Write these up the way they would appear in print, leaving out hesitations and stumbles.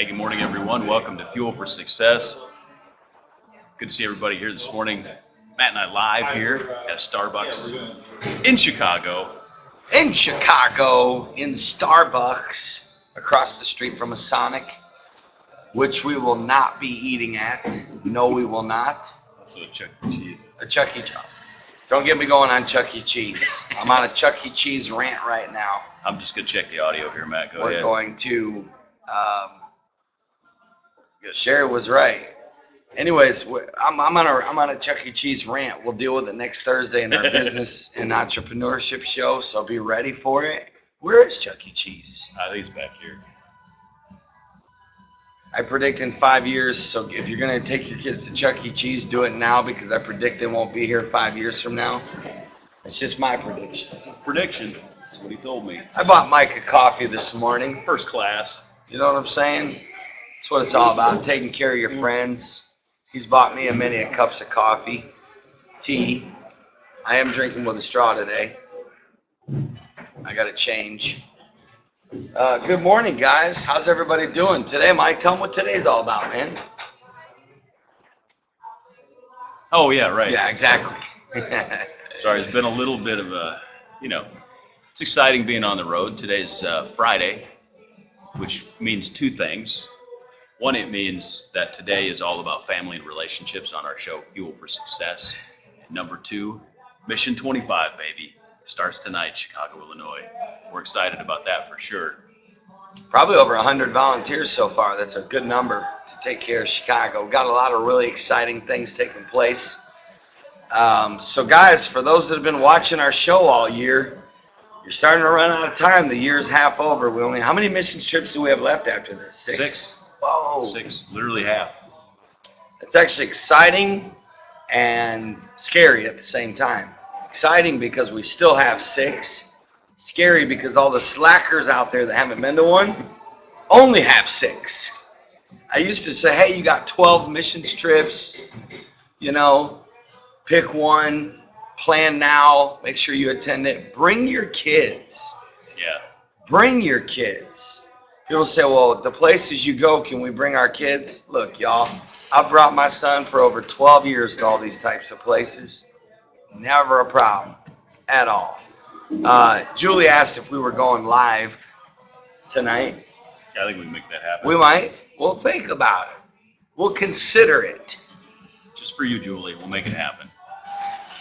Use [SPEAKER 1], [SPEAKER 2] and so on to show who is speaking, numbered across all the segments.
[SPEAKER 1] Hey, good morning, everyone. Welcome to Fuel for Success. Good to see everybody here this morning. Matt and I live here at Starbucks in Chicago.
[SPEAKER 2] In Chicago, in Starbucks, across the street from a Sonic, which we will not be eating at. No, we will not.
[SPEAKER 1] Also, Chuck E. Cheese.
[SPEAKER 2] A Chuck E. Cheese. Don't get me going on Chuck E. Cheese. I'm on a Chuck E. Cheese rant right now.
[SPEAKER 1] I'm just going to check the audio here, Matt. Go
[SPEAKER 2] We're
[SPEAKER 1] ahead.
[SPEAKER 2] going to. Sherry was right. Anyways, I'm on a Chuck E. Cheese rant. We'll deal with it next Thursday in our business and entrepreneurship show. So be ready for it. Where is Chuck E. Cheese?
[SPEAKER 1] I think it's back here.
[SPEAKER 2] I predict in 5 years, so if you're going to take your kids to Chuck E. Cheese, do it now because I predict they won't be here 5 years from now. It's just my prediction.
[SPEAKER 1] It's a prediction. That's what he told me.
[SPEAKER 2] I bought Mike a coffee this morning.
[SPEAKER 1] First class.
[SPEAKER 2] You know what I'm saying? That's what it's all about, taking care of your friends. He's bought me a many of cups of coffee, tea. I am drinking with a straw today. I got to change. Good morning, guys. How's everybody doing today, Mike? Tell them what today's all about, man.
[SPEAKER 1] Oh, yeah, right.
[SPEAKER 2] Yeah, exactly.
[SPEAKER 1] Sorry, it's been a little bit of a, it's exciting being on the road. Today's Friday, which means two things. One, it means that today is all about family and relationships on our show, Fuel for Success. And number two, Mission 25, baby. Starts tonight, Chicago, Illinois. We're excited about that for sure.
[SPEAKER 2] Probably over 100 volunteers so far. That's a good number to take care of Chicago. Got a lot of really exciting things taking place. So guys, for those that have been watching our show all year, you're starting to run out of time. The year's half over. How many mission trips do we have left after this?
[SPEAKER 1] Six.
[SPEAKER 2] Whoa.
[SPEAKER 1] 6, literally half.
[SPEAKER 2] It's actually exciting and scary at the same time. Exciting because we still have 6. Scary because all the slackers out there that haven't been to one only have 6. I used to say, hey, you got 12 missions trips, pick one, plan now, make sure you attend it. Bring your kids.
[SPEAKER 1] Yeah.
[SPEAKER 2] Bring your kids. People say, well, the places you go, can we bring our kids? Look, y'all, I've brought my son for over 12 years to all these types of places. Never a problem at all. Julie asked if we were going live tonight.
[SPEAKER 1] I think we can make that happen.
[SPEAKER 2] We might. We'll think about it. We'll consider it.
[SPEAKER 1] Just for you, Julie, we'll make it happen.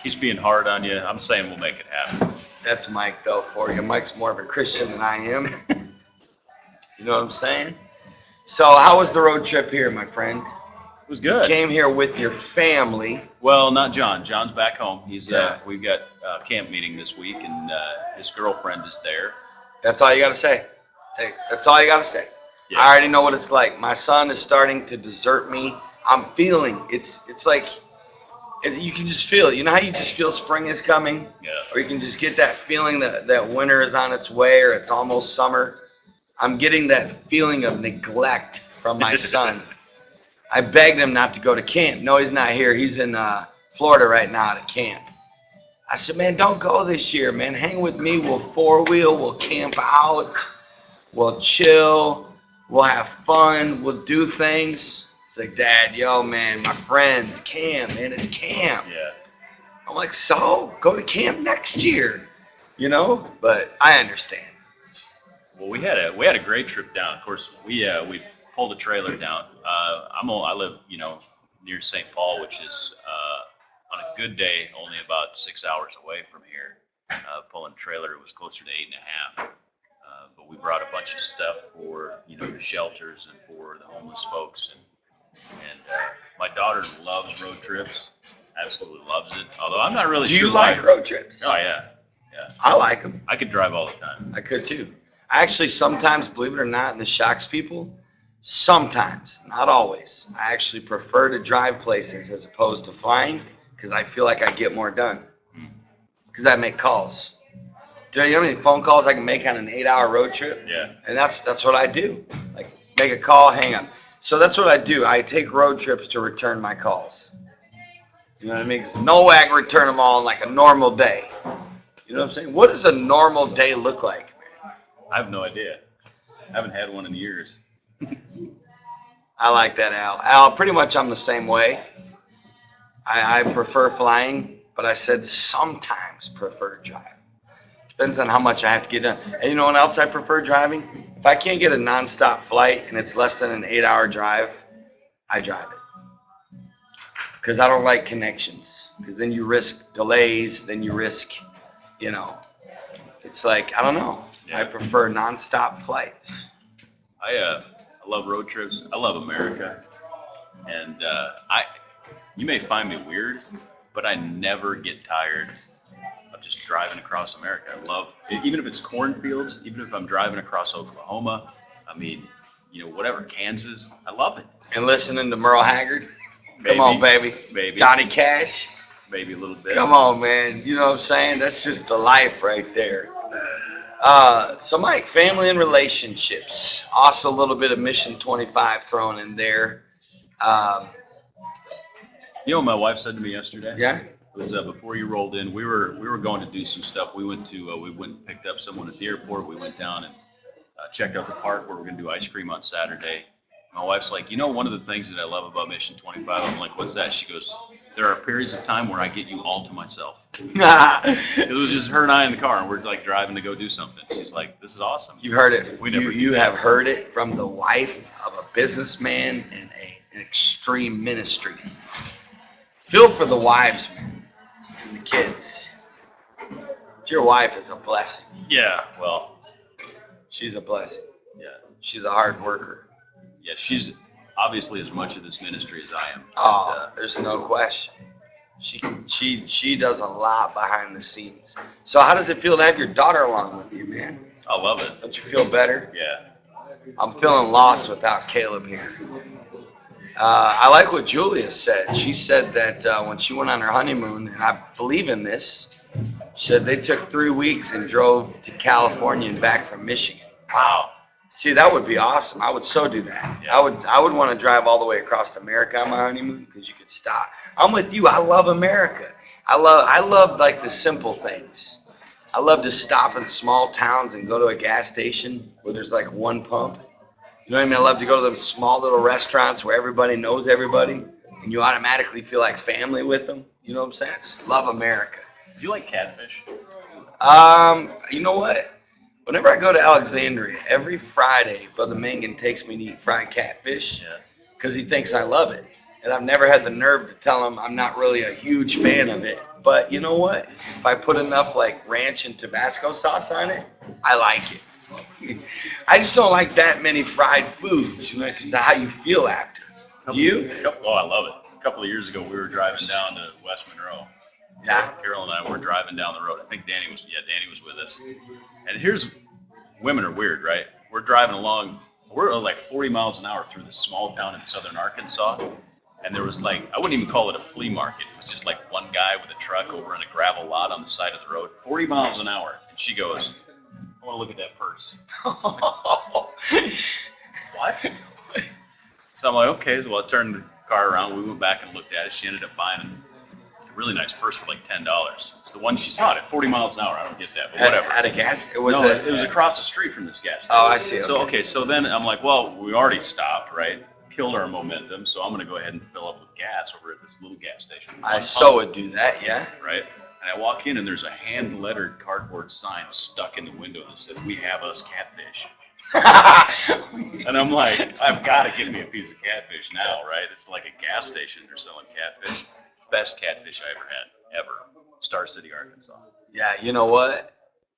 [SPEAKER 1] He's being hard on you. I'm saying we'll make it happen.
[SPEAKER 2] That's Mike, though, for you. Mike's more of a Christian than I am. You know what I'm saying? So how was the road trip here, my friend?
[SPEAKER 1] It was good.
[SPEAKER 2] You came here with your family.
[SPEAKER 1] Well, not John. John's back home. We've got a camp meeting this week, and his girlfriend is there.
[SPEAKER 2] That's all you got to say. Hey, that's all you got to say.
[SPEAKER 1] Yeah.
[SPEAKER 2] I already know what it's like. My son is starting to desert me. I'm feeling it's like you can just feel it. You know how you just feel spring is coming?
[SPEAKER 1] Yeah.
[SPEAKER 2] Or you can just get that feeling that winter is on its way or it's almost summer. I'm getting that feeling of neglect from my son. I begged him not to go to camp. No, he's not here. He's in Florida right now at camp. I said, man, don't go this year, man. Hang with me. We'll four-wheel. We'll camp out. We'll chill. We'll have fun. We'll do things. He's like, Dad, yo, man, my friends, camp, man. It's camp.
[SPEAKER 1] Yeah.
[SPEAKER 2] I'm like, so? Go to camp next year. But I understand.
[SPEAKER 1] Well, we had a great trip down. Of course, we pulled a trailer down. I live near St. Paul, which is on a good day only about 6 hours away from here. Pulling a trailer, it was closer to 8.5. But we brought a bunch of stuff for the shelters and for the homeless folks, and my daughter loves road trips. Absolutely loves it. Although I'm not really
[SPEAKER 2] sure.
[SPEAKER 1] Do
[SPEAKER 2] you like road trips?
[SPEAKER 1] Oh yeah.
[SPEAKER 2] I like them.
[SPEAKER 1] I could drive all the time.
[SPEAKER 2] I could too. I actually sometimes, believe it or not, and this shocks people, sometimes, not always, I actually prefer to drive places as opposed to flying because I feel like I get more done. Because I make calls. Do you know how many phone calls I can make on an 8-hour road trip?
[SPEAKER 1] Yeah.
[SPEAKER 2] And that's what I do. Like, make a call, hang up. So that's what I do. I take road trips to return my calls. You know what I mean? Because no way I can return them all in like a normal day. You know what I'm saying? What does a normal day look like?
[SPEAKER 1] I have no idea. I haven't had one in years.
[SPEAKER 2] I like that, Al. Al, pretty much I'm the same way. I prefer flying, but I said sometimes prefer driving. Depends on how much I have to get done. And you know what else I prefer driving? If I can't get a nonstop flight and it's less than an 8-hour drive, I drive it. Because I don't like connections. Because then you risk delays, then you risk, you know, it's like, I don't know. I prefer nonstop flights.
[SPEAKER 1] I love road trips. I love America, and you may find me weird, but I never get tired of just driving across America. I love, even if it's cornfields, even if I'm driving across Oklahoma. I mean, whatever, Kansas. I love it.
[SPEAKER 2] And listening to Merle Haggard.
[SPEAKER 1] Maybe,
[SPEAKER 2] Come on, baby.
[SPEAKER 1] Maybe.
[SPEAKER 2] Johnny Cash.
[SPEAKER 1] Maybe a little bit.
[SPEAKER 2] Come on, man. You know what I'm saying? That's just the life right there. So, Mike, family and relationships. Also, a little bit of Mission 25 thrown in there.
[SPEAKER 1] You know what my wife said to me yesterday?
[SPEAKER 2] Yeah.
[SPEAKER 1] It was before you rolled in. We were going to do some stuff. We went and picked up someone at the airport. We went down and checked out the park where we're going to do ice cream on Saturday. My wife's like, one of the things that I love about Mission 25. I'm like, what's that? She goes, there are periods of time where I get you all to myself. It was just her and I in the car, and we're like driving to go do something. She's like, this is awesome.
[SPEAKER 2] You heard it.
[SPEAKER 1] You
[SPEAKER 2] have heard it from the wife of a businessman and an extreme ministry. Feel for the wives, man, and the kids. Your wife is a blessing.
[SPEAKER 1] Yeah, well.
[SPEAKER 2] She's a blessing.
[SPEAKER 1] Yeah.
[SPEAKER 2] She's a hard worker.
[SPEAKER 1] Yeah, she's obviously as much of this ministry as I am.
[SPEAKER 2] Oh, there's no question. She does a lot behind the scenes. So how does it feel to have your daughter along with you, man?
[SPEAKER 1] I love it.
[SPEAKER 2] Don't you feel better?
[SPEAKER 1] Yeah.
[SPEAKER 2] I'm feeling lost without Caleb here. I like what Julia said. She said that when she went on her honeymoon, and I believe in this, she said they took 3 weeks and drove to California and back from Michigan.
[SPEAKER 1] Wow.
[SPEAKER 2] See, that would be awesome. I would so do that.
[SPEAKER 1] Yeah.
[SPEAKER 2] I would want to drive all the way across America on my honeymoon because you could stop. I'm with you. I love America. I love like the simple things. I love to stop in small towns and go to a gas station where there's like one pump. You know what I mean? I love to go to them small little restaurants where everybody knows everybody and you automatically feel like family with them. You know what I'm saying? I just love America.
[SPEAKER 1] Do you like catfish?
[SPEAKER 2] You know what? Whenever I go to Alexandria, every Friday, Brother Mangan takes me to eat fried catfish because he thinks I love it. And I've never had the nerve to tell him I'm not really a huge fan of it. But you know what? If I put enough like ranch and Tabasco sauce on it, I like it. I just don't like that many fried foods, because of how you feel after. Do you?
[SPEAKER 1] Oh, I love it. A couple of years ago, we were driving down to West Monroe.
[SPEAKER 2] Yeah.
[SPEAKER 1] Carol and I were driving down the road. I think Danny was with us. And women are weird, right? We're driving along, we're like 40 miles an hour through this small town in southern Arkansas. And there was like, I wouldn't even call it a flea market. It was just like one guy with a truck over in a gravel lot on the side of the road, 40 miles an hour. And she goes, I want to look at that purse. What? So I'm like, okay. So I turned the car around. We went back and looked at it. She ended up buying a really nice purse for like $10. It's the one she saw at 40 miles an hour. I don't get that, but whatever.
[SPEAKER 2] At a gas?
[SPEAKER 1] It was across the street from this gas station.
[SPEAKER 2] Oh, I see.
[SPEAKER 1] Okay. So then I'm like, well, we already stopped, right? Killed our momentum, so I'm going to go ahead and fill up with gas over at this little gas station.
[SPEAKER 2] I so would do that, yeah.
[SPEAKER 1] Right? And I walk in, and there's a hand-lettered cardboard sign stuck in the window that says, "We have us catfish." And I'm like, I've got to get me a piece of catfish now, right? It's like a gas station. They're selling catfish. Best catfish I ever. Star City, Arkansas.
[SPEAKER 2] Yeah, you know what?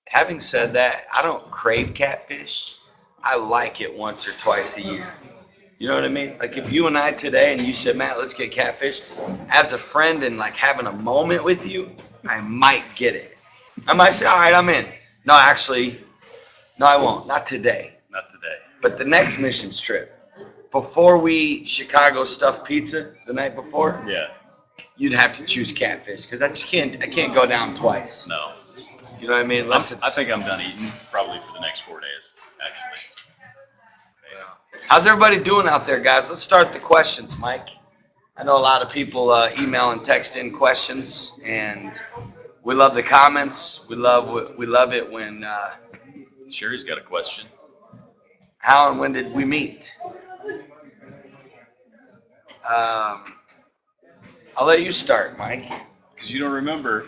[SPEAKER 2] Having said that, I don't crave catfish. I like it once or twice a year. You know what I mean? Like if you and I today and you said, Matt, let's get catfish, as a friend and like having a moment with you, I might get it. I might say, all right, I'm in. No, actually, no, I won't. Not today.
[SPEAKER 1] Not today.
[SPEAKER 2] But the next missions trip, before we eat Chicago stuffed pizza the night before, you'd have to choose catfish because I can't go down twice.
[SPEAKER 1] No.
[SPEAKER 2] You know what I mean?
[SPEAKER 1] I think I'm done eating probably for the next 4 days, actually.
[SPEAKER 2] How's everybody doing out there, guys? Let's start the questions, Mike. I know a lot of people email and text in questions, and we love the comments. We love it when.
[SPEAKER 1] Sherry's got a question.
[SPEAKER 2] How and when did we meet? I'll let you start, Mike.
[SPEAKER 1] Because you don't remember.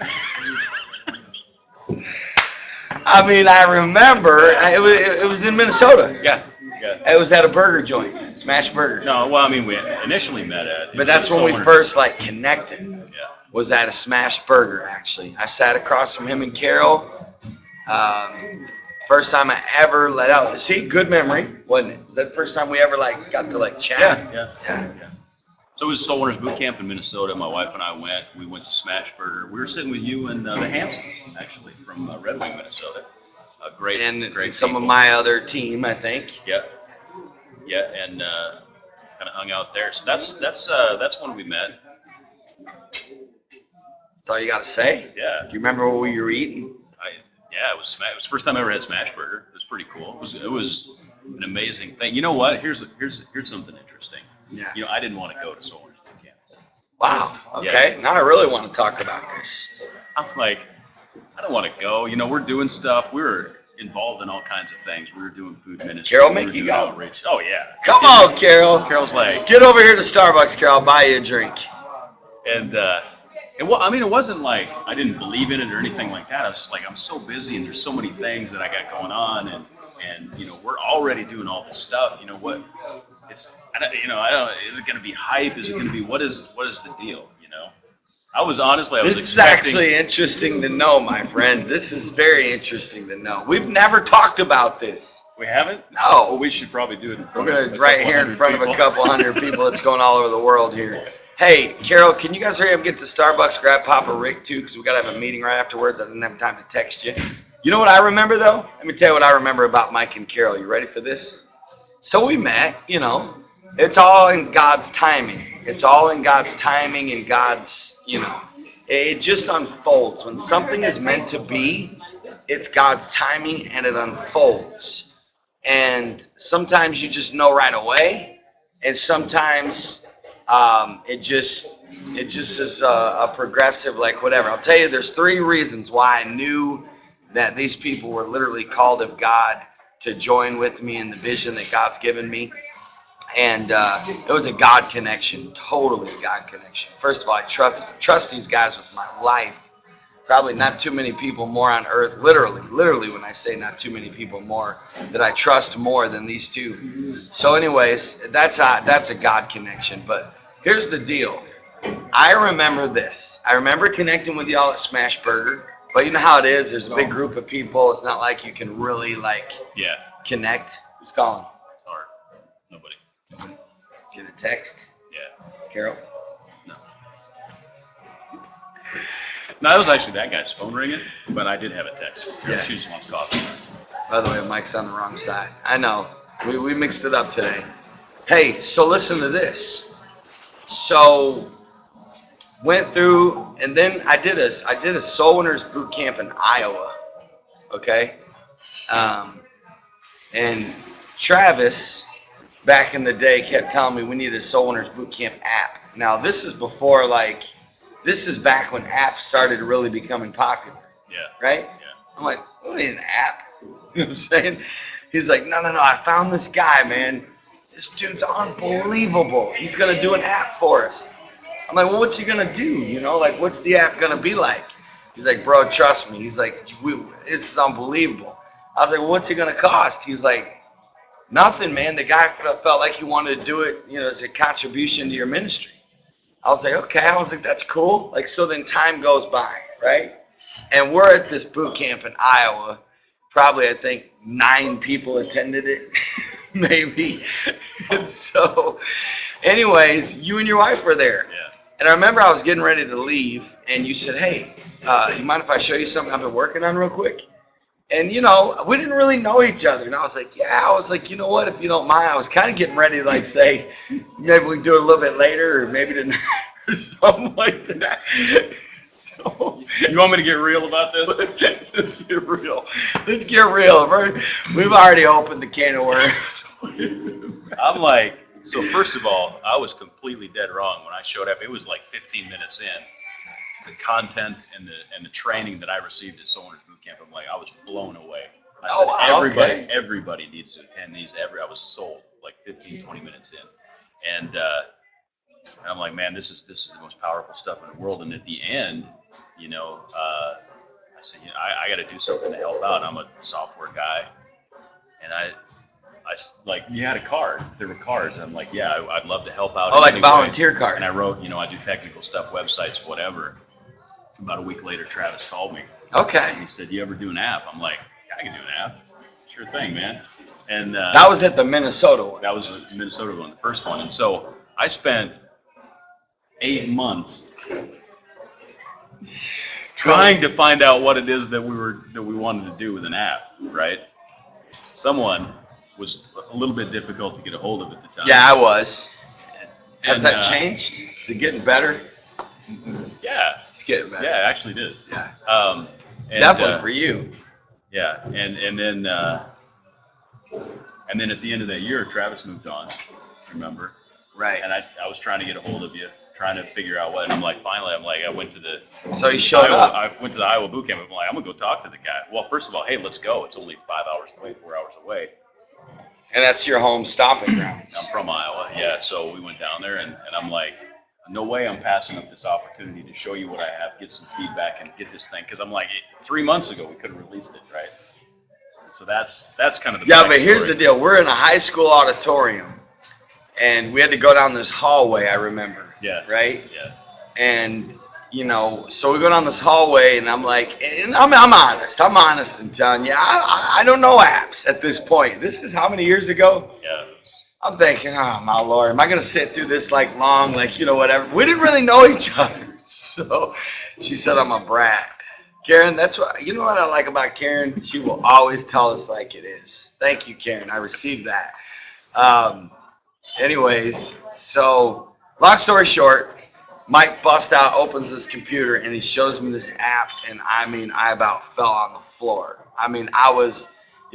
[SPEAKER 2] I mean, I remember it was in Minnesota.
[SPEAKER 1] Yeah, yeah.
[SPEAKER 2] It was at a burger joint, Smash Burger.
[SPEAKER 1] No, well, I mean, we initially met at.
[SPEAKER 2] But that's when we
[SPEAKER 1] Solar's.
[SPEAKER 2] first like connected.
[SPEAKER 1] Yeah.
[SPEAKER 2] Was at a Smash Burger actually. I sat across from him and Carol. First time I ever let out. See, good memory, wasn't it? Was that the first time we ever like got to like chat?
[SPEAKER 1] Yeah. So it was Soul Winners Boot Camp in Minnesota. My wife and I went. We went to Smash Burger. We were sitting with you and the Hansons, actually, from Red Wing, Minnesota. Great,
[SPEAKER 2] And some
[SPEAKER 1] people.
[SPEAKER 2] of my other team, I think.
[SPEAKER 1] Yeah, and kind of hung out there. So that's when we met.
[SPEAKER 2] That's all you got to say.
[SPEAKER 1] Yeah.
[SPEAKER 2] Do you remember what we were eating?
[SPEAKER 1] It was the first time I ever had Smash Burger. It was pretty cool. It was an amazing thing. You know what? Here's something interesting.
[SPEAKER 2] Yeah.
[SPEAKER 1] You know, I didn't want to go to Soul Winners Boot Camp.
[SPEAKER 2] Wow. Okay. Now I really want to talk about this.
[SPEAKER 1] I'm like, I don't want to go. You know, we're doing stuff. We were involved in all kinds of things. We were doing food ministry.
[SPEAKER 2] Carol,
[SPEAKER 1] we
[SPEAKER 2] make
[SPEAKER 1] were
[SPEAKER 2] you
[SPEAKER 1] doing
[SPEAKER 2] go.
[SPEAKER 1] outreach. Oh yeah.
[SPEAKER 2] Come on, Carol.
[SPEAKER 1] Carol's like,
[SPEAKER 2] Get over here to Starbucks, Carol. I'll buy you a drink.
[SPEAKER 1] and I mean, it wasn't like I didn't believe in it or anything like that. I was just like, I'm so busy and there's so many things that I got going on, and you know, we're already doing all this stuff. You know what? I don't. Is it going to be hype? Is it going to be what is the deal? You know, I was expecting.
[SPEAKER 2] This is actually interesting to know, my friend. This is very interesting to know. We've never talked about this.
[SPEAKER 1] We haven't? Well,
[SPEAKER 2] No.
[SPEAKER 1] we should probably do it.
[SPEAKER 2] We're going to right here in front of a couple hundred people. It's going all over the world here. Hey, Carol, can you guys hurry up and get to Starbucks, grab Papa Rick, too, because we got to have a meeting right afterwards. I didn't have time to text you. You know what I remember, though? Let me tell you what I remember about Mike and Carol. You ready for this? So we met, you know. It's all in God's timing. It's all in God's timing and God's, you know. It just unfolds. When something is meant to be, it's God's timing and it unfolds. And sometimes you just know right away, and sometimes it just is a progressive, like whatever. I'll tell you, there's 3 reasons why I knew that these people were literally called of God to join with me in the vision that God's given me. And it was a God connection, totally a God connection. First of all, I trust these guys with my life. Probably not too many people more on earth, literally when I say not too many people more, that I trust more than these 2. So anyways, that's a God connection. But here's the deal. I remember this. I remember connecting with y'all at Smash Burger. But you know how it is. There's a big group of people. It's not like you can really connect. Who's calling?
[SPEAKER 1] Sorry. Nobody.
[SPEAKER 2] Get a text.
[SPEAKER 1] Yeah.
[SPEAKER 2] Carol?
[SPEAKER 1] No. No, that was actually that guy's phone ringing, but I did have a text.
[SPEAKER 2] Yeah.
[SPEAKER 1] She just wants coffee.
[SPEAKER 2] By the way, Mike's on the wrong side. I know. We mixed it up today. Hey, so listen to this. So went through, and then I did a Soul Winners boot camp in Iowa. Okay? And Travis, back in the day, kept telling me we need a Soul Winners boot camp app. Now, this is before, this is back when apps started really becoming popular.
[SPEAKER 1] Yeah.
[SPEAKER 2] Right?
[SPEAKER 1] Yeah.
[SPEAKER 2] I'm like, we need an app. You know what I'm saying? He's like, no, I found this guy, man. This dude's unbelievable. He's going to do an app for us. I'm like, well, what's he going to do? You know, what's the app going to be like? He's like, bro, trust me. He's like, this is unbelievable. I was like, well, what's it going to cost? He's like, nothing, man. The guy felt like he wanted to do it, you know, as a contribution to your ministry. I was like, okay. I was like, that's cool. So then time goes by, right? And we're at this boot camp in Iowa. Probably, I think, 9 people attended it, maybe. And so, anyways, you and your wife were there.
[SPEAKER 1] Yeah.
[SPEAKER 2] And I remember I was getting ready to leave, and you said, hey, you mind if I show you something I've been working on real quick? And, you know, we didn't really know each other. And I was like, yeah. I was like, you know what, if you don't mind, I was kind of getting ready to, say, maybe we can do it a little bit later, or maybe tonight, or something like that. So,
[SPEAKER 1] You want me to get real about this?
[SPEAKER 2] Let's get real. Let's get real. We've already opened the can of worms.
[SPEAKER 1] I'm like, so first of all, I was completely dead wrong when I showed up. It was 15 minutes in. The content and the training that I received at Soul Winners Boot Camp, I was blown away. I said,
[SPEAKER 2] wow,
[SPEAKER 1] everybody needs to attend these. I was sold 15, 20 minutes in. And And I'm like, man, this is the most powerful stuff in the world. And at the end, I said, I got to do something to help out. I'm a software guy, and I like, you had a card. There were cards. I'm like, yeah, I'd love to help out.
[SPEAKER 2] Oh, like a volunteer card.
[SPEAKER 1] And I wrote, I do technical stuff, websites, whatever. About a week later, Travis called me.
[SPEAKER 2] Okay.
[SPEAKER 1] And he said, "You ever do an app?" I'm like, "I can do an app. Sure thing, man." And
[SPEAKER 2] that was at the Minnesota one.
[SPEAKER 1] That was the Minnesota one, the first one. And so I spent 8 months trying to find out what it is that we wanted to do with an app, right? Someone was a little bit difficult to get a hold of at the time.
[SPEAKER 2] Yeah, I was. Has that changed? Is it getting better?
[SPEAKER 1] Yeah,
[SPEAKER 2] it's getting better.
[SPEAKER 1] Yeah, it actually is.
[SPEAKER 2] Yeah.
[SPEAKER 1] Definitely
[SPEAKER 2] for you.
[SPEAKER 1] Yeah, and then at the end of that year, Travis moved on. Remember?
[SPEAKER 2] Right.
[SPEAKER 1] And I was trying to get a hold of you, trying to figure out what. And I'm like, finally, I went to the.
[SPEAKER 2] So you showed up.
[SPEAKER 1] I went to the Iowa boot camp. I'm like, I'm gonna go talk to the guy. Well, first of all, hey, let's go. It's only 5 hours away, 4 hours away.
[SPEAKER 2] And that's your home stomping grounds.
[SPEAKER 1] I'm from Iowa, yeah. So we went down there, and I'm like, no way I'm passing up this opportunity to show you what I have, get some feedback, and get this thing. Because I'm like, 3 months ago we could have released it, right? So that's kind of the
[SPEAKER 2] but here's the deal. We're in a high school auditorium, and we had to go down this hallway. I remember.
[SPEAKER 1] Yeah.
[SPEAKER 2] Right.
[SPEAKER 1] Yeah.
[SPEAKER 2] And so we go down this hallway, and I'm like, and I'm honest. I'm honest in telling you, I don't know apps at this point. This is how many years ago?
[SPEAKER 1] Yeah.
[SPEAKER 2] I'm thinking, oh my Lord, am I gonna sit through this like long, like whatever? We didn't really know each other, so she said I'm a brat. Karen, that's what what I like about Karen. She will always tell us like it is. Thank you, Karen. I received that. Anyways, so long story short, Mike busts out, opens his computer, and he shows me this app, and I about fell on the floor.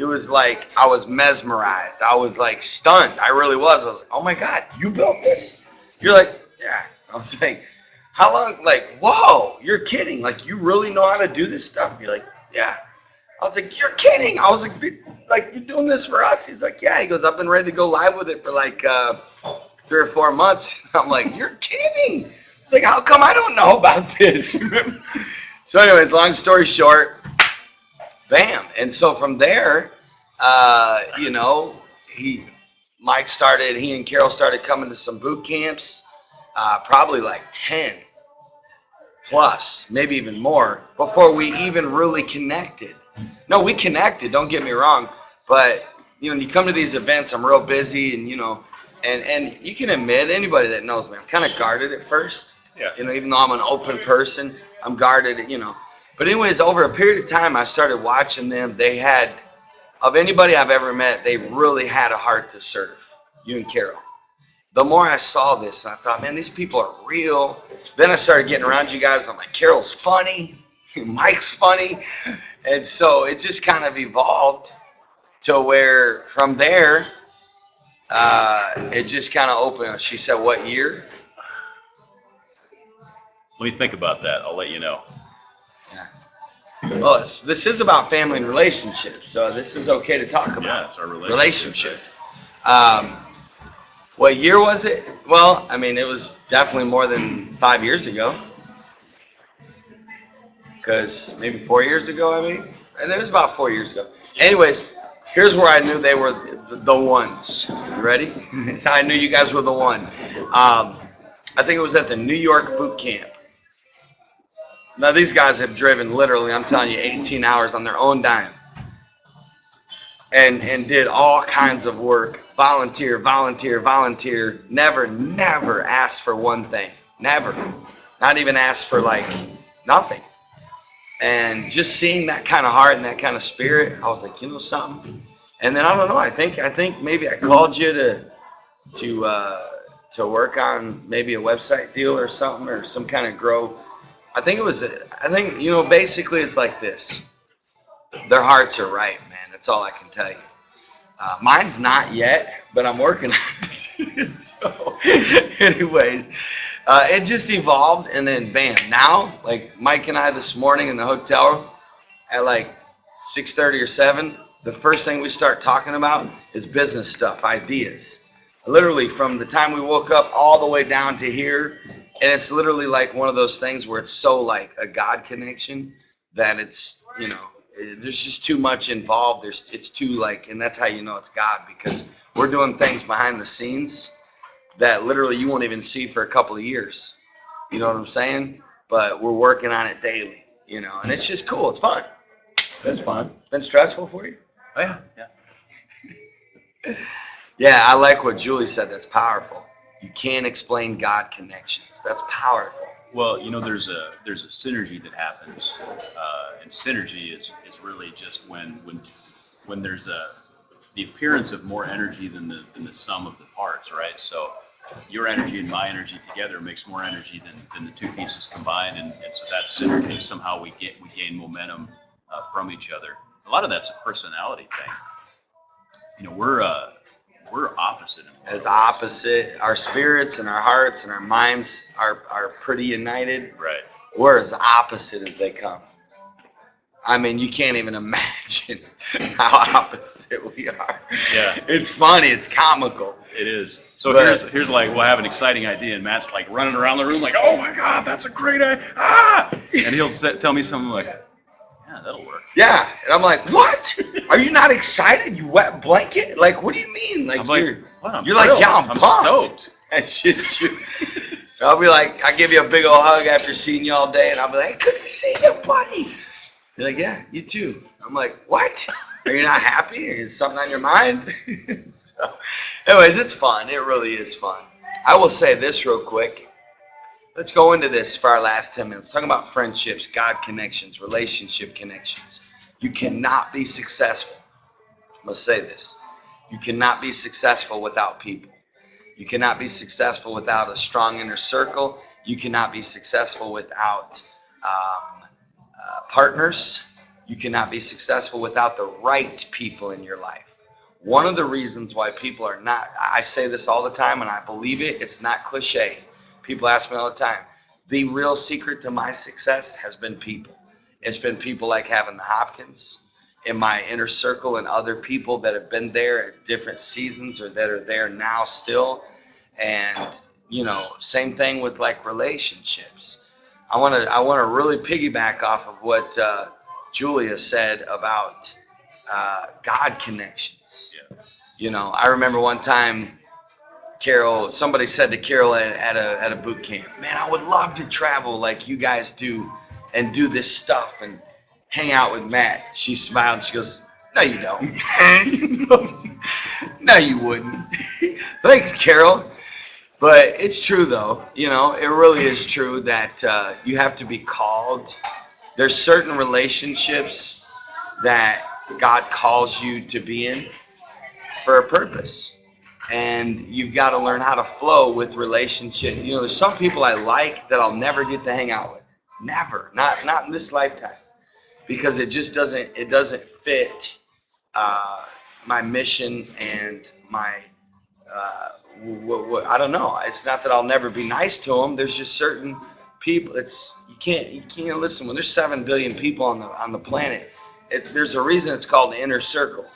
[SPEAKER 2] It was like I was mesmerized. I was like stunned. I really was. I was like, oh my God, you built this? You're like, yeah. I was like, how long? Like, whoa, you're kidding. Like, you really know how to do this stuff? You're like, yeah. I was like, you're kidding. I was like, you're doing this for us? He's like, yeah. He goes, I've been ready to go live with it for like 3 or 4 months. I'm like, you're kidding. It's like, how come I don't know about this? So anyways, long story short, bam. And so from there, he and Carol started coming to some boot camps, probably like 10 plus, maybe even more, before we even really connected. No, we connected, don't get me wrong, but when you come to these events, I'm real busy, and and you can admit, anybody that knows me, I'm kind of guarded at first.
[SPEAKER 1] Yeah.
[SPEAKER 2] Even though I'm an open person, I'm guarded, But anyways, over a period of time, I started watching them. They had, of anybody I've ever met, they really had a heart to serve, you and Carol. The more I saw this, I thought, man, these people are real. Then I started getting around you guys. I'm like, Carol's funny. Mike's funny. And so it just kind of evolved to where from there, it just kind of opened. She said, what year?
[SPEAKER 1] Let me think about that. I'll let you know.
[SPEAKER 2] Yeah. Well, this is about family and relationships, so this is okay to talk about.
[SPEAKER 1] Yeah, it's our relationship.
[SPEAKER 2] What year was it? Well, it was definitely more than 5 years ago. Because maybe 4 years ago, and it was about 4 years ago. Anyways, here's where I knew they were the ones. You ready? It's how I knew you guys were the one. I think it was at the New York boot camp. Now, these guys have driven literally, I'm telling you, 18 hours on their own dime. And did all kinds of work. Volunteer. Never asked for one thing. Never. Not even asked for nothing. And just seeing that kind of heart and that kind of spirit, I was like, something. And then I don't know. I think maybe I called you to work on maybe a website deal or something, or some kind of grow. I think basically it's like this. Their hearts are right, man. That's all I can tell you. Mine's not yet, but I'm working on it. So, anyways, it just evolved, and then bam. Now, like Mike and I this morning in the hotel at like 6:30 or 7, the first thing we start talking about is business stuff, ideas. Literally from the time we woke up all the way down to here. And it's literally like one of those things where it's so like a God connection that it's, there's just too much involved. It's too like, and that's how you know it's God, because we're doing things behind the scenes that literally you won't even see for a couple of years. You know what I'm saying? But we're working on it daily, and it's just cool. It's fun.
[SPEAKER 1] That's fun.
[SPEAKER 2] Been stressful for you?
[SPEAKER 1] Oh yeah, yeah.
[SPEAKER 2] Yeah, I like what Julie said. That's powerful. You can't explain God connections. That's powerful.
[SPEAKER 1] Well, there's a synergy that happens, and synergy is really just when there's the appearance of more energy than the sum of the parts, right? So your energy and my energy together makes more energy than the two pieces combined, and so that synergy somehow we gain momentum from each other. A lot of that's a personality thing. We're opposite in a lot of
[SPEAKER 2] As
[SPEAKER 1] ways.
[SPEAKER 2] opposite, our spirits and our hearts and our minds are pretty united.
[SPEAKER 1] Right.
[SPEAKER 2] We're as opposite as they come. I mean, you can't even imagine how opposite we are.
[SPEAKER 1] Yeah.
[SPEAKER 2] It's funny. It's comical.
[SPEAKER 1] It is. So
[SPEAKER 2] But-
[SPEAKER 1] here's like, we'll have an exciting idea, and Matt's like running around the room like, oh my God, that's a great idea. Ah! And he'll tell me something like, yeah, that'll work.
[SPEAKER 2] Yeah, and I'm like, what? Are you not excited? You wet blanket? Like, what do you mean? Like,
[SPEAKER 1] I'm like,
[SPEAKER 2] you're
[SPEAKER 1] what? I'm
[SPEAKER 2] you're like,
[SPEAKER 1] thrilled.
[SPEAKER 2] yeah, I'm pumped.
[SPEAKER 1] stoked.
[SPEAKER 2] It's just you. I'll be like, I give you a big old hug after seeing you all day, and I'll be like, good to see you, buddy. You're like, yeah, you too. I'm like, what? Are you not happy? Is something on your mind? So, anyways, it's fun. It really is fun. I will say this real quick. Let's go into this for our last 10 minutes. Talking about friendships, God connections, relationship connections. You cannot be successful. I'm going to say this. You cannot be successful without people. You cannot be successful without a strong inner circle. You cannot be successful without partners. You cannot be successful without the right people in your life. One of the reasons why people are not, I say this all the time and I believe it, it's not cliche. People ask me all the time. The real secret to my success has been people. It's been people like having the Hopkins in my inner circle and other people that have been there at different seasons or that are there now still. And, same thing with like relationships. I want to really piggyback off of what Julia said about God connections.
[SPEAKER 1] Yeah.
[SPEAKER 2] I remember one time Carol, somebody said to Carol at a boot camp, man, I would love to travel like you guys do and do this stuff and hang out with Matt. She smiled. She goes, no, you don't. No, you wouldn't. Thanks, Carol. But it's true, though. It really is true that you have to be called. There's certain relationships that God calls you to be in for a purpose. And you've got to learn how to flow with relationships. There's some people I like that I'll never get to hang out with. Never. Not in this lifetime. Because it just doesn't fit my mission and my I don't know. It's not that I'll never be nice to them. There's just certain people. You can't listen. When there's 7 billion people on the planet, there's a reason it's called the inner circle.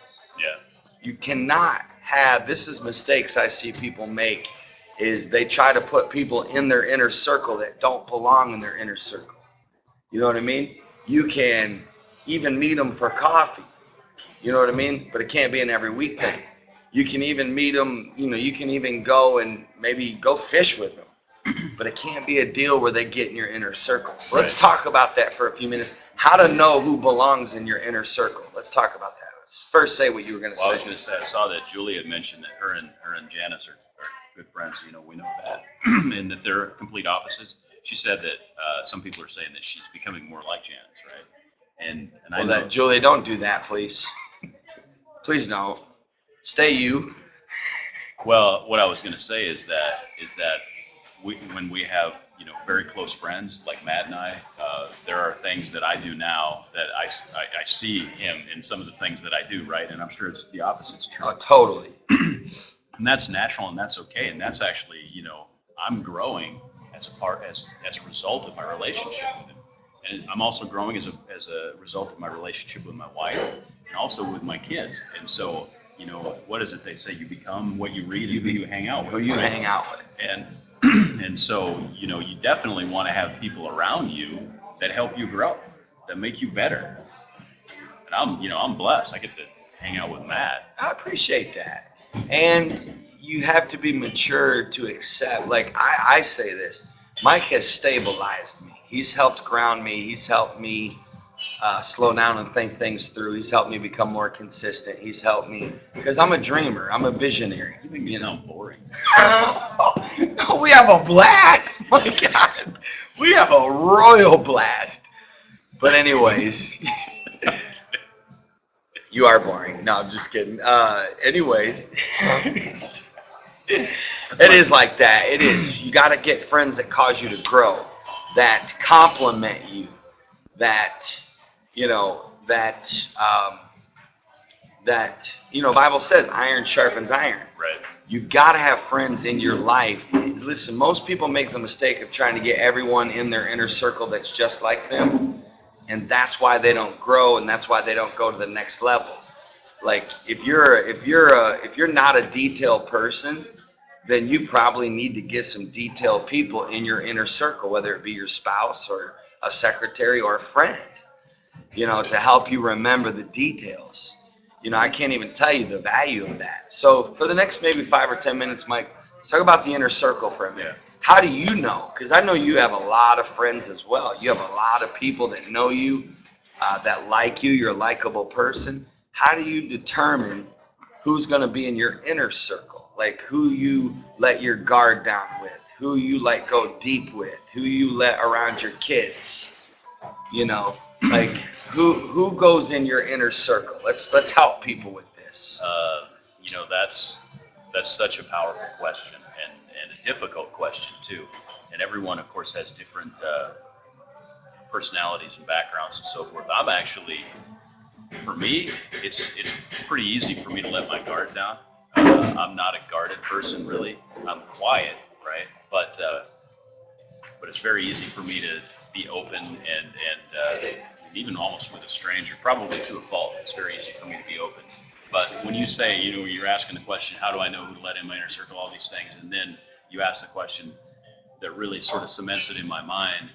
[SPEAKER 1] Yeah.
[SPEAKER 2] You cannot have. This is mistakes I see people make. Is they try to put people in their inner circle that don't belong in their inner circle. You know what I mean? You can even meet them for coffee. You know what I mean? But it can't be an every week thing. You can even meet them, you can even go and maybe go fish with them. But it can't be a deal where they get in your inner circle. So let's talk about that for a few minutes. How to know who belongs in your inner circle. Let's talk about that. Let's first say what you were going to say.
[SPEAKER 1] I was going to say, I saw that Julie had mentioned that her and Janice are good friends. We know that. And that they're complete opposites. She said that some people are saying that she's becoming more like Janice, right? And I know.
[SPEAKER 2] Julie, don't do that, please. Please don't. Stay you.
[SPEAKER 1] Well, what I was going to say is that when we have very close friends like Matt and I, there are things that I do now that I see him in some of the things that I do, right? And I'm sure it's the opposite's true.
[SPEAKER 2] Oh, totally.
[SPEAKER 1] And that's natural and that's okay. And that's actually I'm growing as a result of my relationship with him. And I'm also growing as a result of my relationship with my wife and also with my kids. And so, what is it they say? You become what you read and who you hang out
[SPEAKER 2] Who
[SPEAKER 1] with.
[SPEAKER 2] you
[SPEAKER 1] Right?
[SPEAKER 2] hang out with.
[SPEAKER 1] And and so you definitely want to have people around you that help you grow, that make you better. And I'm blessed. I get to hang out with Matt.
[SPEAKER 2] I appreciate that. And you have to be mature to accept, like I say this, Mike has stabilized me. He's helped ground me. He's helped me slow down and think things through. He's helped me become more consistent. He's helped me because I'm a dreamer. I'm a visionary.
[SPEAKER 1] You make me sound boring.
[SPEAKER 2] No, we have a blast. My God, we have a royal blast. But anyways, you are boring. No, I'm just kidding. Anyways, it is like that. It is. You got to get friends that cause you to grow, that compliment you, that Bible says iron sharpens iron.
[SPEAKER 1] Right.
[SPEAKER 2] You've got to have friends in your life. Listen, most people make the mistake of trying to get everyone in their inner circle that's just like them, and that's why they don't grow, and that's why they don't go to the next level. Like if you're not a detailed person, then you probably need to get some detailed people in your inner circle, whether it be your spouse or a secretary or a friend, to help you remember the details. I can't even tell you the value of that. So for the next maybe 5 or 10 minutes, Mike, let's talk about the inner circle for a minute.
[SPEAKER 1] Yeah.
[SPEAKER 2] How do you know? Because I know you have a lot of friends as well. You have a lot of people that know you, that like you. You're a likable person. How do you determine who's going to be in your inner circle? Like who you let your guard down with, who you let go deep with, who you let around your kids. Like who goes in your inner circle? Let's help people with this.
[SPEAKER 1] That's such a powerful question and a difficult question too. And everyone, of course, has different personalities and backgrounds and so forth. For me, it's pretty easy for me to let my guard down. I'm not a guarded person really. I'm quiet, right? But it's very easy for me to be open and even almost with a stranger, probably to a fault. It's very easy for me to be open. But when you say, you're asking the question, how do I know who to let in my inner circle, all these things, and then you ask the question that really sort of cements it in my mind,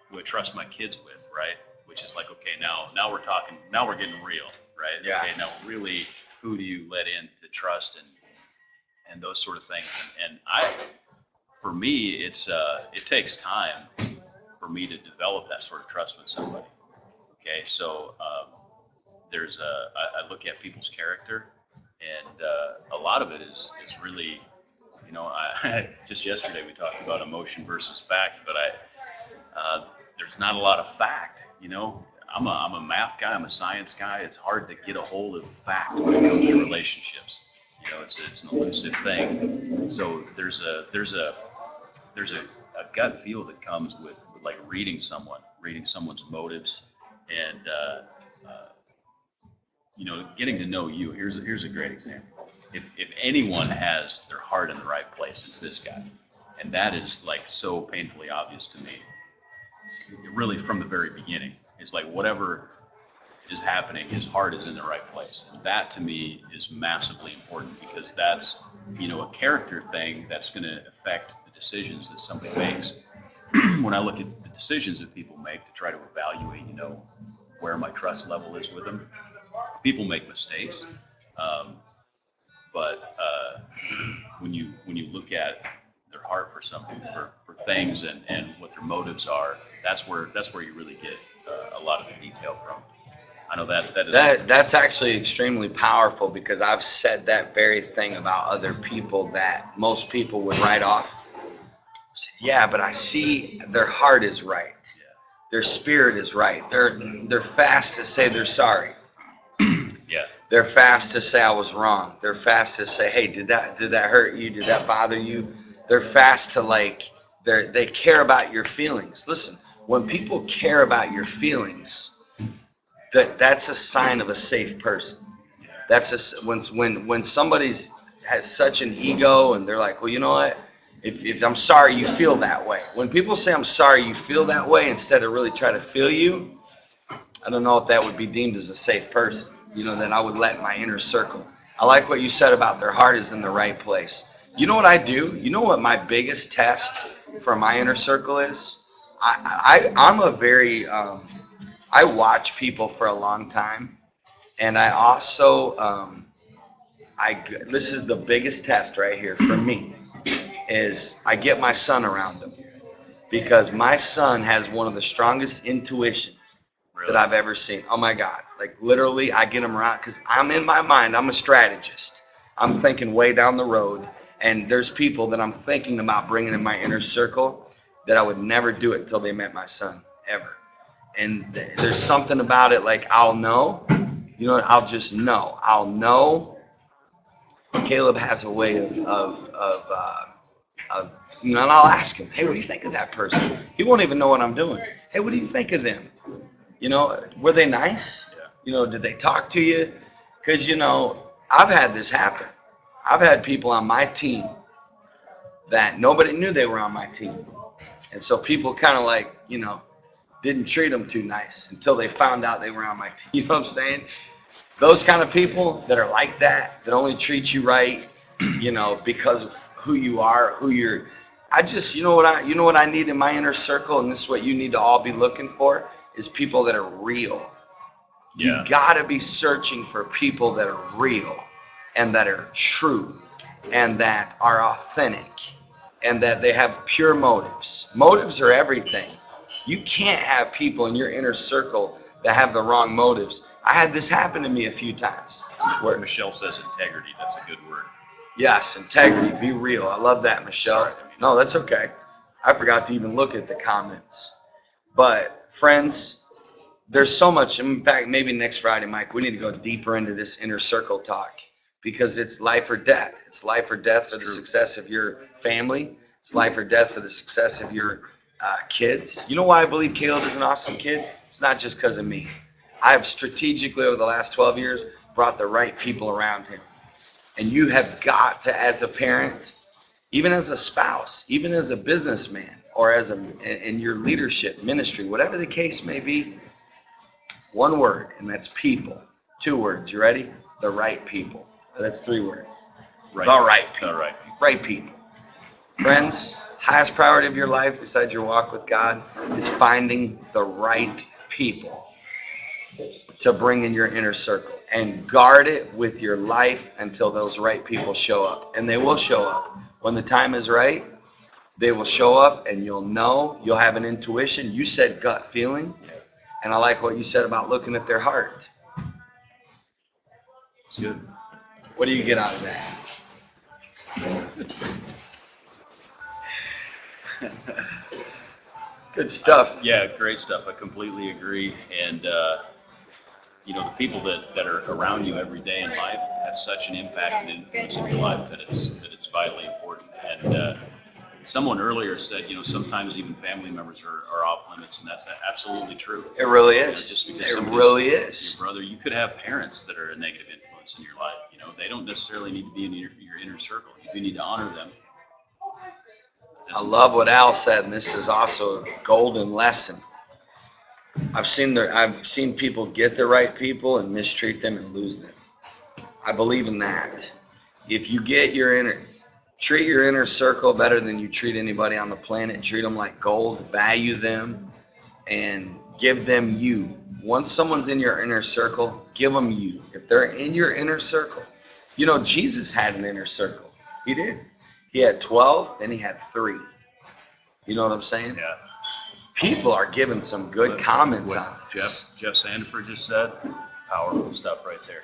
[SPEAKER 1] who I trust my kids with, right? Which is like, okay, now we're talking, now we're getting real, right?
[SPEAKER 2] Yeah.
[SPEAKER 1] Okay, now really, who do you let in to trust and those sort of things? And for me, it takes time for me to develop that sort of trust with somebody. Okay, so I look at people's character, and a lot of it is really, just yesterday we talked about emotion versus fact, but there's not a lot of fact. I'm a math guy, I'm a science guy. It's hard to get a hold of fact when it comes to relationships. It's an elusive thing. So there's a gut feel that comes with like reading someone's motives, and getting to know you. Here's a great example. If anyone has their heart in the right place, it's this guy, and that is like so painfully obvious to me. Really, from the very beginning, it's like whatever is happening, his heart is in the right place. And that to me is massively important because that's a character thing that's going to affect the decisions that somebody makes. When I look at the decisions that people make to try to evaluate, where my trust level is with them, people make mistakes. But when you look at their heart for something, for things, and what their motives are, that's where you really get a lot of the detail from. I know
[SPEAKER 2] That's actually extremely powerful because I've said that very thing about other people that most people would write off. Yeah, but I see their heart is right. Their spirit is right. They're fast to say they're sorry.
[SPEAKER 1] Yeah.
[SPEAKER 2] They're fast to say I was wrong. They're fast to say, hey, did that hurt you? Did that bother you? They're fast to they care about your feelings. Listen, when people care about your feelings, that's a sign of a safe person. That's when somebody has such an ego and they're like, well, you know what? If I'm sorry, you feel that way. When people say I'm sorry, you feel that way instead of really try to feel you, I don't know if that would be deemed as a safe person. That I would let in my inner circle. I like what you said about their heart is in the right place. You know what I do? You know what my biggest test for my inner circle is? I'm a very, I watch people for a long time. And I also, this is the biggest test right here for me, is I get my son around them. Because my son has one of the strongest intuitions that
[SPEAKER 1] Really?
[SPEAKER 2] I've ever seen. Oh my God. Like literally, I get him around because I'm in my mind, I'm a strategist. I'm thinking way down the road. And there's people that I'm thinking about bringing in my inner circle that I would never do it until they met my son, ever. And there's something about it, like I'll know, I'll just know. I'll know. Caleb has a way of and I'll ask him, hey, what do you think of that person? He won't even know what I'm doing. Hey, what do you think of them? Were they nice?
[SPEAKER 1] Yeah.
[SPEAKER 2] Did they talk to you? Because, I've had this happen. I've had people on my team that nobody knew they were on my team. And so people kind of like, didn't treat them too nice until they found out they were on my team. You know what I'm saying? Those kind of people that are like that only treat you right, because of who you are, who you're. I just, what I need in my inner circle, and this is what you need to all be looking for, is people that are real.
[SPEAKER 1] Yeah.
[SPEAKER 2] You gotta be searching for people that are real and that are true and that are authentic and that they have pure motives. Motives are everything. You can't have people in your inner circle that have the wrong motives. I had this happen to me a few times.
[SPEAKER 1] Where Michelle says integrity, that's a good word.
[SPEAKER 2] Yes, integrity, be real. I love that, Michelle.
[SPEAKER 1] Sorry.
[SPEAKER 2] No, that's okay. I forgot to even look at the comments. But friends, there's so much. In fact, maybe next Friday, Mike, we need to go deeper into this inner circle talk because it's life or death. It's life or death for the success of your family. It's life or death for the success of your kids. You know why I believe Caleb is an awesome kid? It's not just because of me. I have strategically, over the last 12 years, brought the right people around him. And you have got to, as a parent, even as a spouse, even as a businessman, or in your leadership ministry, whatever the case may be, one word, and that's people. 2 words. You ready? The right people. That's 3 words.
[SPEAKER 1] Right.
[SPEAKER 2] The right people.
[SPEAKER 1] The right.
[SPEAKER 2] Right people. Friends, highest priority of your life besides your walk with God is finding the right people to bring in your inner circle and guard it with your life until those right people show up. And they will show up. When the time is right, they will show up and you'll know, you'll have an intuition. You said gut feeling. And I like what you said about looking at their heart.
[SPEAKER 1] It's good.
[SPEAKER 2] What do you get out of that? Good stuff.
[SPEAKER 1] Yeah, great stuff. I completely agree. And, the people that are around you every day in life have such an impact and influence in your life that it's vitally important. And someone earlier said, sometimes even family members are off limits, and that's absolutely true.
[SPEAKER 2] It really is.
[SPEAKER 1] Just because
[SPEAKER 2] It
[SPEAKER 1] somebody's
[SPEAKER 2] really is.
[SPEAKER 1] your brother, you could have parents that are a negative influence in your life. They don't necessarily need to be in your inner circle. You do need to honor them.
[SPEAKER 2] I love what Al said, and this is also a golden lesson. I've seen people get the right people and mistreat them and lose them. I believe in that. If you treat your inner circle better than you treat anybody on the planet, treat them like gold, value them, and give them you. Once someone's in your inner circle, give them you. If they're in your inner circle, Jesus had an inner circle. He did. He had 12, then he had 3. You know what I'm saying?
[SPEAKER 1] Yeah.
[SPEAKER 2] People are giving some good comments on this.
[SPEAKER 1] Jeff Sandford just said, powerful stuff right there.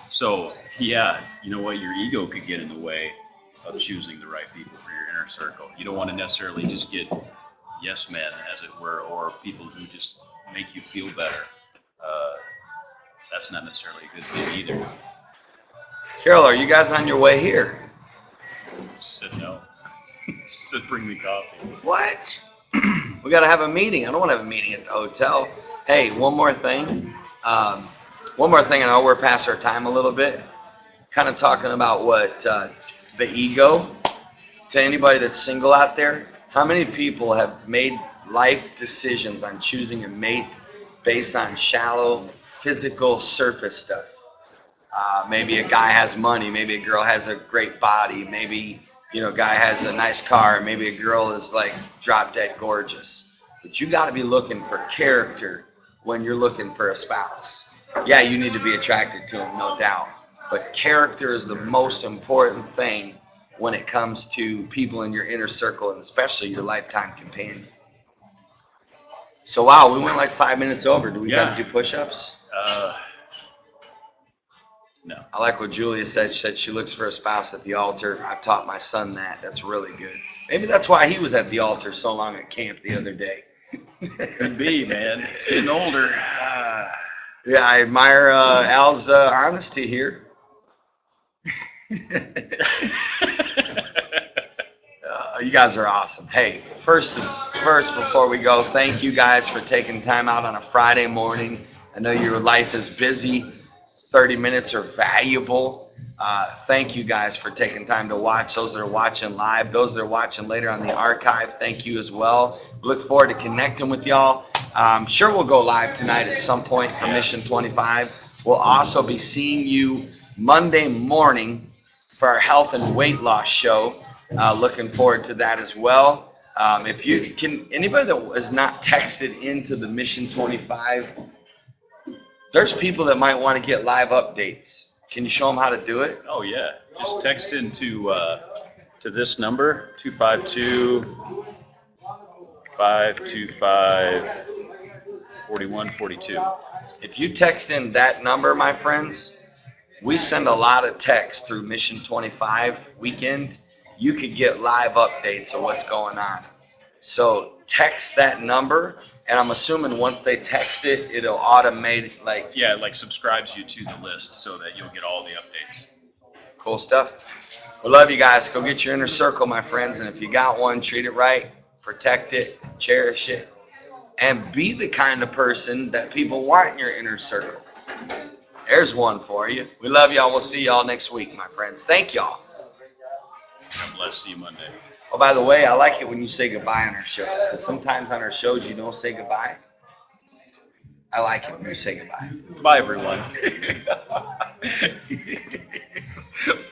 [SPEAKER 1] So, yeah, you know what? Your ego could get in the way of choosing the right people for your inner circle. You don't want to necessarily just get yes men, as it were, or people who just make you feel better. That's not necessarily a good thing either.
[SPEAKER 2] Carol, are you guys on your way here?
[SPEAKER 1] She said no. She said bring me coffee.
[SPEAKER 2] What? We got to have a meeting. I don't want to have a meeting at the hotel. Hey, one more thing. I know we're past our time a little bit. Kind of talking about what the ego. To anybody that's single out there, how many people have made life decisions on choosing a mate based on shallow, physical, surface stuff? Maybe a guy has money. Maybe a girl has a great body. Maybe, a guy has a nice car. Maybe a girl is like drop dead gorgeous. But you got to be looking for character when you're looking for a spouse. Yeah, you need to be attracted to him, no doubt. But character is the most important thing when it comes to people in your inner circle, and especially your lifetime companion. So, wow, we went like 5 minutes over. Do we got to do push-ups?
[SPEAKER 1] No.
[SPEAKER 2] I like what Julia said. She said she looks for a spouse at the altar. I taught my son that. That's really good. Maybe that's why he was at the altar so long at camp the other day.
[SPEAKER 1] Could be, man. He's getting older.
[SPEAKER 2] Yeah, I admire Al's honesty here. You guys are awesome. Hey, first, before we go, thank you guys for taking time out on a Friday morning. I know your life is busy. 30 minutes are valuable. Thank you guys for taking time to watch. Those that are watching live, those that are watching later on the archive, thank you as well. Look forward to connecting with y'all. I'm sure we'll go live tonight at some point for Mission 25. We'll also be seeing you Monday morning for our health and weight loss show. Looking forward to that as well. If you can, anybody that has not texted into the Mission 25, there's people that might want to get live updates. Can you show them how to do it?
[SPEAKER 1] Oh yeah, just text into to this number 252-525-4142.
[SPEAKER 2] If you text in that number, my friends, we send a lot of texts through Mission 25 weekend. You could get live updates of what's going on. So text that number, and I'm assuming once they text it, it'll automate like
[SPEAKER 1] subscribes you to the list so that you'll get all the updates.
[SPEAKER 2] Cool stuff. We love you guys. Go get your inner circle, my friends, and if you got one, treat it right, protect it, cherish it, and be the kind of person that people want in your inner circle. There's one for you. We love y'all. We'll see y'all next week, my friends. Thank y'all.
[SPEAKER 1] God bless. See you Monday.
[SPEAKER 2] Oh, by the way, I like it when you say goodbye on our shows, because sometimes on our shows you don't say goodbye. I like it when you say goodbye.
[SPEAKER 1] Bye, everyone.